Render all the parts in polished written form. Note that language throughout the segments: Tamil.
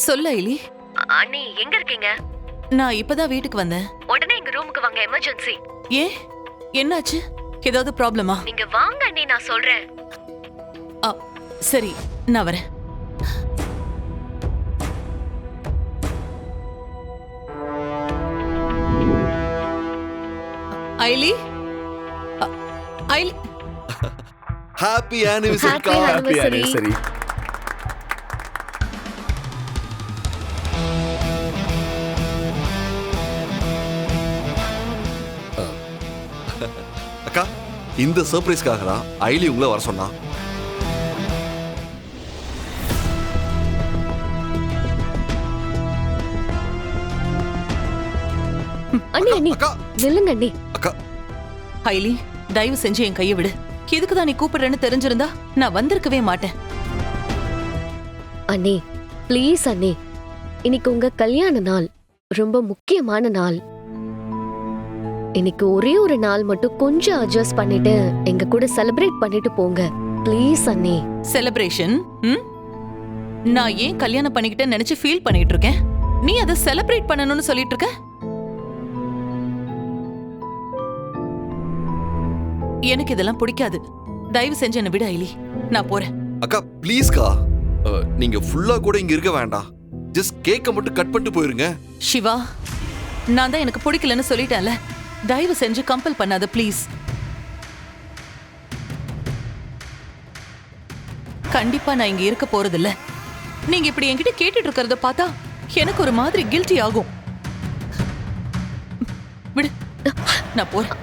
சொல்ல ஐலி. அண்ணி எங்க இருக்கீங்க? நான் இப்பதான் வீட்டுக்கு வந்தேன். உடனே எங்க ரூமுக்கு வாங்க, எமர்ஜென்சி. ஏன், என்னாச்சு? ஏதாவது ப்ராப்ளமா? நீங்க வாங்க அண்ணி, நான் சொல்றேன். சரி, நான் வரேன். ஐலி, ஐலி. ஹாப்பி ஆனிவர்சரி கா. Happy anniversary. அக்கா, இந்த சர்ப்ரைஸ்க்காக தான் ஐலி உங்களை வர சொன்னா. அண்ணி அண்ணி அக்கா, நில்லுங்க அண்ணி. அக்கா. ஐலி, தயவு செஞ்சு என் கையை விடு. எதுக்குதான் நீ கூப்பிடுறேன்னு தெரிஞ்சிருந்தா நான் வந்திருக்கவே மாட்டேன். அண்ணி ப்ளீஸ் அண்ணி, இன்னைக்கு உங்க கல்யாண நாள், ரொம்ப முக்கியமான நாள். இன்னைக்கு ஒரே ஒரு நாள் மட்டும் கொஞ்சம் அட்ஜஸ்ட் பண்ணிட்டு எங்க கூட செலிப்ரேட் பண்ணிட்டு போங்க ப்ளீஸ் அண்ணி. செலிப்ரேஷன்? நான் ஏன் கல்யாணம் பண்ணிக்கிட்டேன்னு நினைச்சு ஃபீல் பண்ணிட்டு இருக்கேன். நீ அதை செலிப்ரேட் பண்ணணும்னு சொல்லிட்டு இருக்க. எனக்கு இதெல்லாம் பிடிக்காது. தயவு செஞ்சு என்ன விட ஐலி, நான் போறேன். அக்கா ப்ளீஸ்க்கா, நீங்க ஃபுல்லா கூட இங்க இருக்க வேண்டாம். ஜஸ்ட் கேக்க மட்டும் கட் பண்ணிட்டு போயிருங்க. சிவா, நான் தான் எனக்கு பிடிக்கலன்னு சொல்லிட்டேன்ல. தயவு செஞ்சு கம்பல் பண்ணாத ப்ளீஸ். கண்டிப்பா நான் இங்க இருக்க போறதில்ல. நீங்க இப்படி என்கிட்ட கேட்டுட்டு இருக்கிறத பார்த்தா எனக்கு ஒரு மாதிரி கில்ட்டி ஆகும். விடு, நான் போறேன்.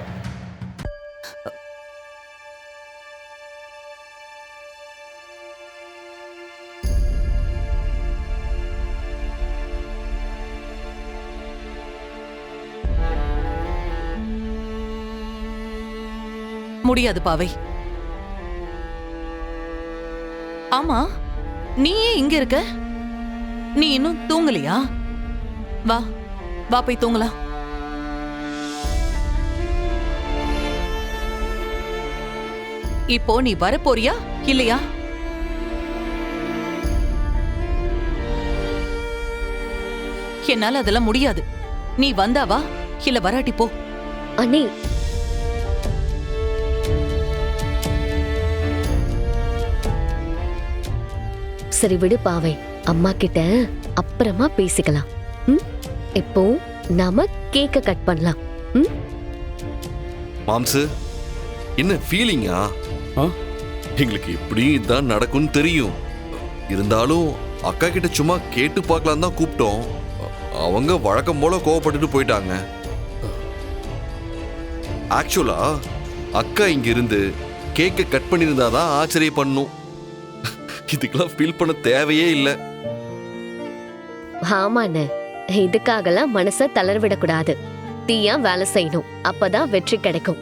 முடியாது பாவை. ஆமா, நீ ஏன் இங்க இருக்க? நீ இன்னும் தூங்கலையா? வா வா, போய் தூங்கலாம். இப்போ நீ வரப்போறியா இல்லையா? என்னால அதெல்லாம் முடியாது. நீ வந்தா வா, இல்ல வராட்டி போ. அண்ணி சரி விடு பாவை, அம்மா கிட்ட அப்புறமா பேசிக்கலாம். இப்போ நாம கேக்க கட் பண்ணலாம். மாம்சு, என்ன ஃபீலிங்கா? எங்களுக்கு எப்படி இதான் நடக்கும்னு தெரியும். இருந்தாலும் அக்கா கிட்ட சும்மா கேட்டு பார்க்கலாம் தான் கூப்பிட்டோம். அவங்க வழக்கம் போல கோவப்பட்டுட்டு போயிட்டாங்க. ஆக்சுவலா அக்கா இங்க இருந்து கேக்க கட் பண்ணியிருந்தாதான் ஆச்சரியம் பண்ணும். இதுக்கெல்லாம் ஃபீல் பண்ண தேவையே இல்லை. ஆமாண்ணே, இதுக்காகலாம் மனச தளர விடக்கூடாது. தீயா வேலை செய்யணும், அப்பதான் வெற்றி கிடைக்கும்.